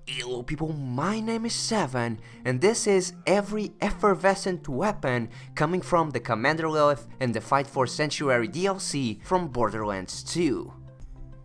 Hello people, my name is Seven, and this is every effervescent weapon coming from the Commander Lilith and the Fight for Sanctuary DLC from Borderlands 2.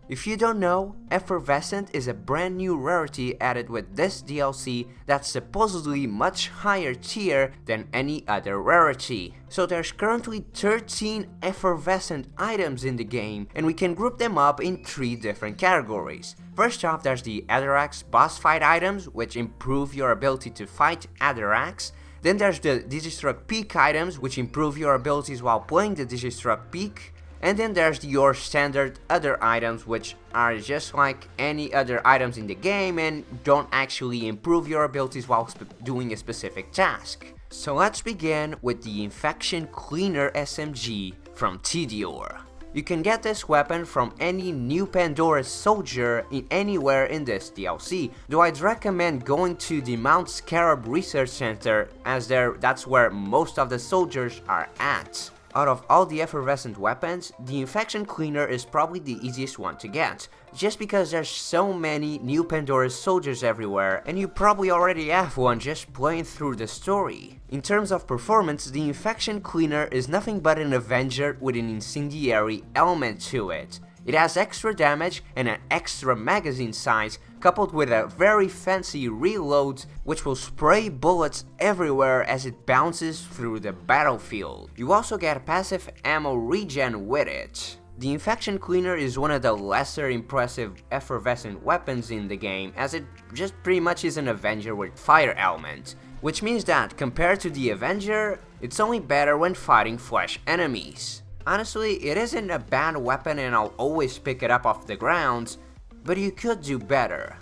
If you don't know, Effervescent is a brand new rarity added with this DLC that's supposedly much higher tier than any other rarity. So there's currently 13 effervescent items in the game, and we can group them up in 3 different categories. First off, there's the Adorax boss fight items, which improve your ability to fight Adorax. Then there's the Digistruct Peak items, which improve your abilities while playing the Digistruct Peak. And then there's your standard other items, which are just like any other items in the game and don't actually improve your abilities while doing a specific task. So let's begin with the Infection Cleaner SMG from Tidior. You can get this weapon from any new Pandora soldier anywhere in this DLC, though I'd recommend going to the Mount Scarab Research Center, as that's where most of the soldiers are at. Out of all the effervescent weapons, the Infection Cleaner is probably the easiest one to get, just because there's so many new Pandora soldiers everywhere, and you probably already have one just playing through the story. In terms of performance, the Infection Cleaner is nothing but an Avenger with an incendiary element to it. It has extra damage and an extra magazine size, coupled with a very fancy reload, which will spray bullets everywhere as it bounces through the battlefield. You also get passive ammo regen with it. The Infection Cleaner is one of the lesser impressive effervescent weapons in the game, as it just pretty much is an Avenger with fire element. Which means that, compared to the Avenger, it's only better when fighting flesh enemies. Honestly, it isn't a bad weapon and I'll always pick it up off the ground, but you could do better.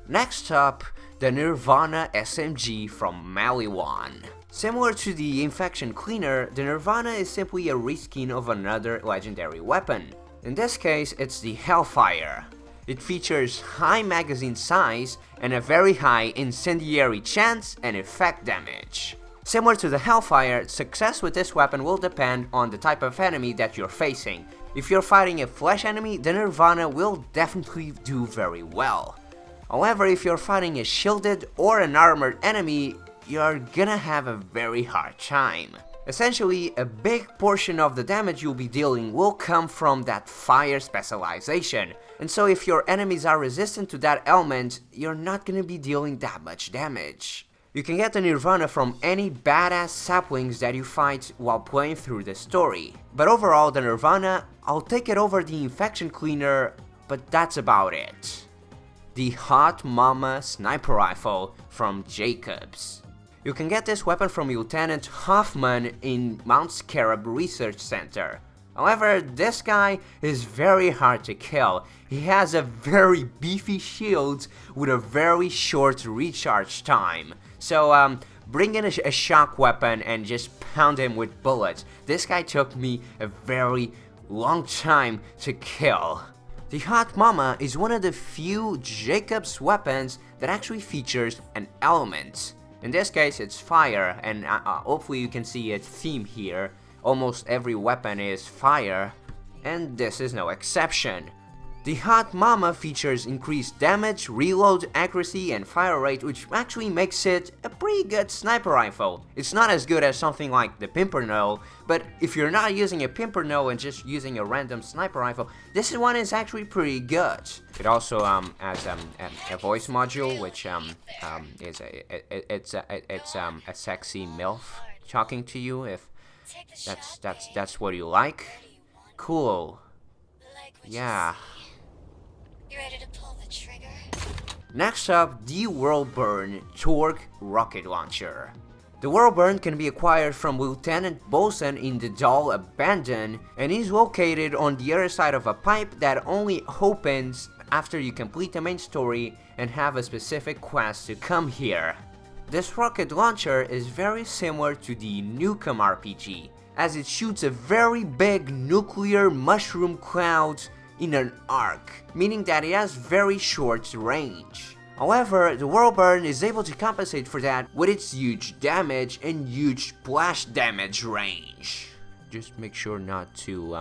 Next up, the Nirvana SMG from Maliwan. Similar to the Infection Cleaner, the Nirvana is simply a reskin of another legendary weapon. In this case, it's the Hellfire. It features high magazine size and a very high incendiary chance and effect damage. Similar to the Hellfire, success with this weapon will depend on the type of enemy that you're facing. If you're fighting a flesh enemy, the Nirvana will definitely do very well. However, if you're fighting a shielded or an armored enemy, you're gonna have a very hard time. Essentially, a big portion of the damage you'll be dealing will come from that fire specialization, and so if your enemies are resistant to that element, you're not gonna be dealing that much damage. You can get the Nirvana from any badass saplings that you fight while playing through the story. But overall, the Nirvana, I'll take it over the Infection Cleaner, but that's about it. The Hot Mama Sniper Rifle from Jacobs. You can get this weapon from Lieutenant Hoffman in Mount Scarab Research Center. However, this guy is very hard to kill. He has a very beefy shield with a very short recharge time. So bring in a shock weapon and just pound him with bullets. This guy took me a very long time to kill. The Hot Mama is one of the few Jacobs weapons that actually features an element. In this case, it's fire, and hopefully you can see a theme here. Almost every weapon is fire, and this is no exception. The Hot Mama features increased damage, reload accuracy, and fire rate, which actually makes it a pretty good sniper rifle. It's not as good as something like the Pimpernel, but if you're not using a Pimpernel and just using a random sniper rifle, this one is actually pretty good. It also has a voice module, which is a sexy MILF talking to you, if that's what you like. Cool. Yeah. You ready to pull the trigger? Next up, the Whirlburn Torque Rocket Launcher. The Whirlburn can be acquired from Lieutenant Bosun in the Doll Abandon, and is located on the other side of a pipe that only opens after you complete the main story and have a specific quest to come here. This rocket launcher is very similar to the Nukem RPG, as it shoots a very big nuclear mushroom cloud in an arc, meaning that it has very short range. However, the Whirlburn is able to compensate for that with its huge damage and huge splash damage range. Just make sure not to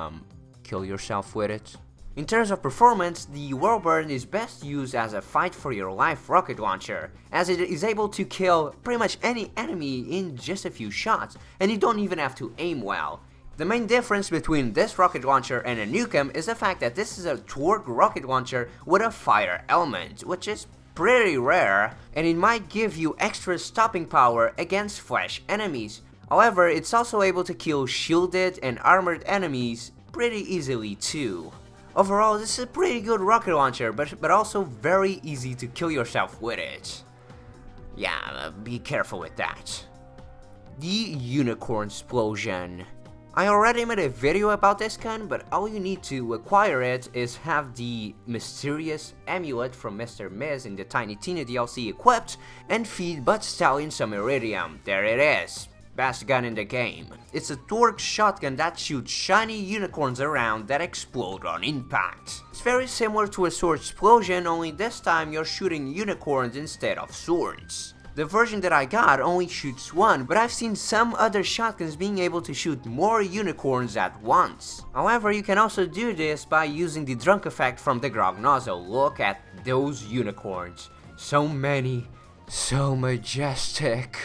kill yourself with it. In terms of performance, the Whirlburn is best used as a fight for your life rocket launcher, as it is able to kill pretty much any enemy in just a few shots, and you don't even have to aim well. The main difference between this rocket launcher and a Nukem is the fact that this is a torque rocket launcher with a fire element, which is pretty rare, and it might give you extra stopping power against flash enemies. However, it's also able to kill shielded and armored enemies pretty easily too. Overall, this is a pretty good rocket launcher, but also very easy to kill yourself with it. Yeah, be careful with that. The Unicorn Splosion. I already made a video about this gun, but all you need to acquire it is have the mysterious amulet from Mr. Miz in the Tiny Tina DLC equipped, and feed Bud Stallion some iridium. There it is. Best gun in the game. It's a torque shotgun that shoots shiny unicorns around that explode on impact. It's very similar to a sword Splosion, only this time you're shooting unicorns instead of swords. The version that I got only shoots one, but I've seen some other shotguns being able to shoot more unicorns at once. However, you can also do this by using the drunk effect from the Grog nozzle. Look at those unicorns. So many, so majestic.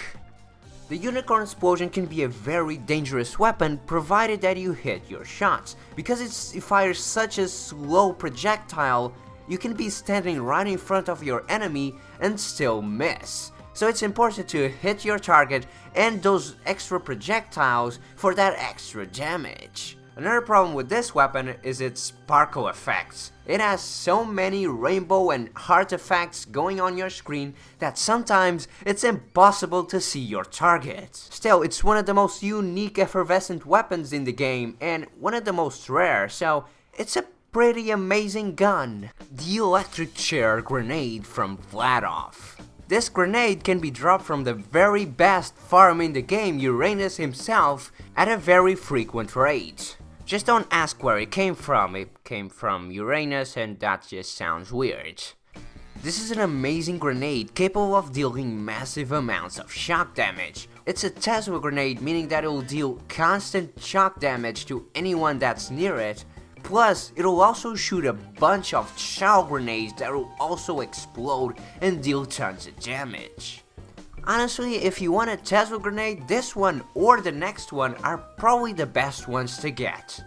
The Unicorn Splosion can be a very dangerous weapon provided that you hit your shots. Because it fires such a slow projectile, you can be standing right in front of your enemy and still miss. So it's important to hit your target and those extra projectiles for that extra damage. Another problem with this weapon is its sparkle effects. It has so many rainbow and heart effects going on your screen that sometimes it's impossible to see your target. Still, it's one of the most unique effervescent weapons in the game and one of the most rare, so it's a pretty amazing gun. The Electric Chair Grenade from Vladov. This grenade can be dropped from the very best farm in the game, Uranus himself, at a very frequent rate. Just don't ask where it came from Uranus, and that just sounds weird. This is an amazing grenade capable of dealing massive amounts of shock damage. It's a Tesla grenade, meaning that it will deal constant shock damage to anyone that's near it. Plus, it'll also shoot a bunch of shell grenades that will also explode and deal tons of damage. Honestly, if you want a Tesla grenade, this one or the next one are probably the best ones to get.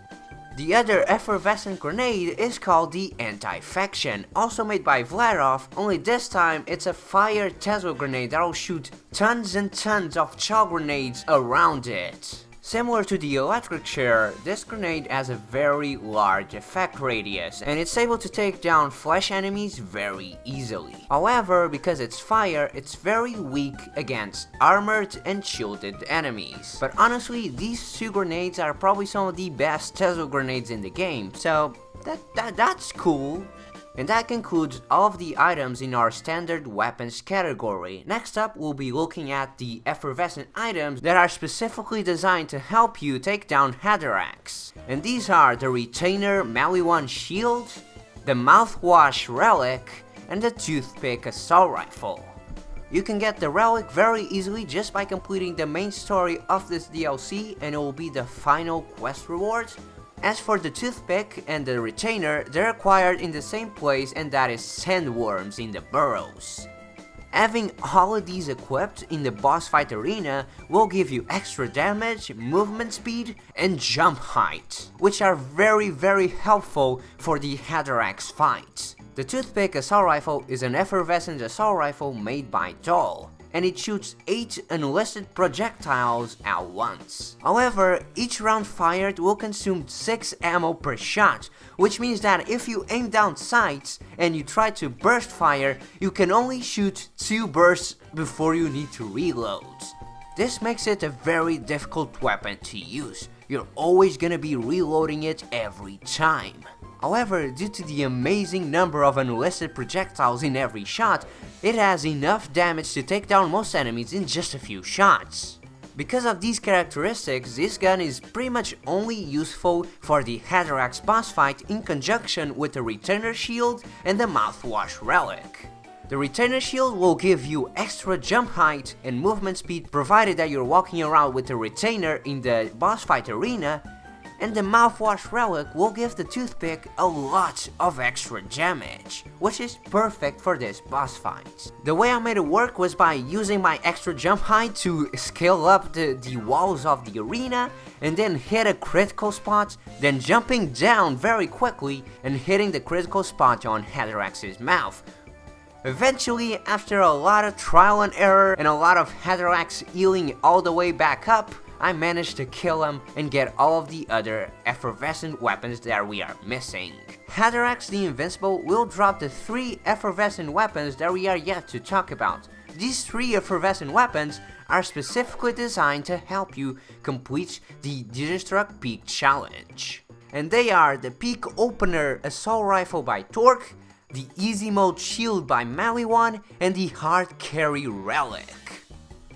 The other effervescent grenade is called the Antifaction, also made by Vladov, only this time it's a fire Tesla grenade that'll shoot tons and tons of shell grenades around it. Similar to the electric chair, this grenade has a very large effect radius, and it's able to take down flesh enemies very easily. However, because it's fire, it's very weak against armored and shielded enemies. But honestly, these two grenades are probably some of the best Tesla grenades in the game, so that's cool. And that concludes all of the items in our standard weapons category. Next up, we'll be looking at the effervescent items that are specifically designed to help you take down Hathoraks. And these are the Retainer Maliwan Shield, the Mouthwash Relic, and the Toothpick Assault Rifle. You can get the relic very easily just by completing the main story of this DLC, and it will be the final quest reward. As for the toothpick and the retainer, they're acquired in the same place, and that is sandworms in the burrows. Having all of these equipped in the boss fight arena will give you extra damage, movement speed, and jump height, which are very helpful for the Hathoraks fight. The Toothpick Assault Rifle is an effervescent assault rifle made by Doll, and it shoots 8 unlisted projectiles at once. However, each round fired will consume 6 ammo per shot, which means that if you aim down sights and you try to burst fire, you can only shoot 2 bursts before you need to reload. This makes it a very difficult weapon to use. You're always gonna be reloading it every time. However, due to the amazing number of unlisted projectiles in every shot, it has enough damage to take down most enemies in just a few shots. Because of these characteristics, this gun is pretty much only useful for the Hathoraks boss fight in conjunction with the Retainer Shield and the Mouthwash Relic. The Retainer Shield will give you extra jump height and movement speed provided that you're walking around with the Retainer in the boss fight arena, and the mouthwash relic will give the toothpick a lot of extra damage, which is perfect for this boss fight. The way I made it work was by using my extra jump height to scale up the walls of the arena, and then hit a critical spot, then jumping down very quickly and hitting the critical spot on Hathorach's mouth. Eventually, after a lot of trial and error and a lot of Hathorach healing all the way back up, I managed to kill him and get all of the other effervescent weapons that we are missing. Hathorach the Invincible will drop the 3 effervescent weapons that we are yet to talk about. These 3 effervescent weapons are specifically designed to help you complete the Digistruct Peak Challenge. And they are the Peak Opener Assault Rifle by Torque, the Easy Mode Shield by Maliwan, and the Hard Carry Relic.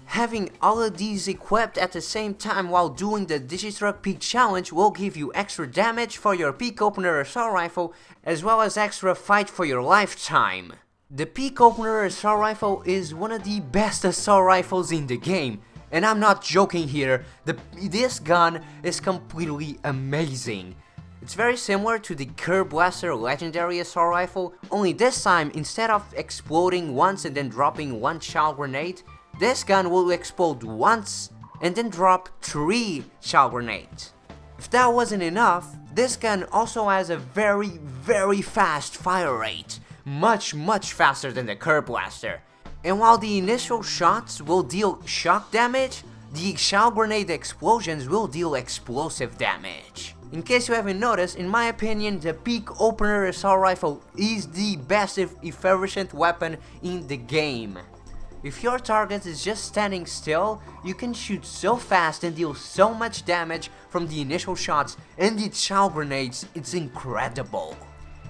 Having all of these equipped at the same time while doing the Digistruct Peak Challenge will give you extra damage for your Peak Opener Assault Rifle, as well as extra fight for your lifetime. The Peak Opener Assault Rifle is one of the best assault rifles in the game, and I'm not joking here, this gun is completely amazing. It's very similar to the Kerr Blaster Legendary Assault Rifle, only this time instead of exploding once and then dropping 1 shell grenade, this gun will explode once and then drop 3 shell grenades. If that wasn't enough, this gun also has a very fast fire rate, much faster than the Kerr Blaster. And while the initial shots will deal shock damage, the shell grenade explosions will deal explosive damage. In case you haven't noticed, in my opinion, the Peak Opener Assault Rifle is the best effervescent weapon in the game. If your target is just standing still, you can shoot so fast and deal so much damage from the initial shots and the shell grenades, it's incredible.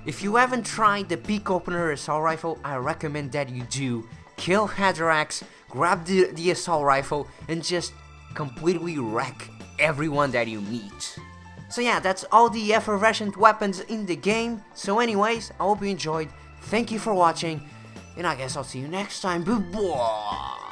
If you haven't tried the Peak Opener Assault Rifle, I recommend that you do. Kill Hathorach, grab the assault rifle, and just completely wreck everyone that you meet. So yeah, that's all the effervescent weapons in the game. So anyways, I hope you enjoyed, thank you for watching, and I guess I'll see you next time. Bye-bye.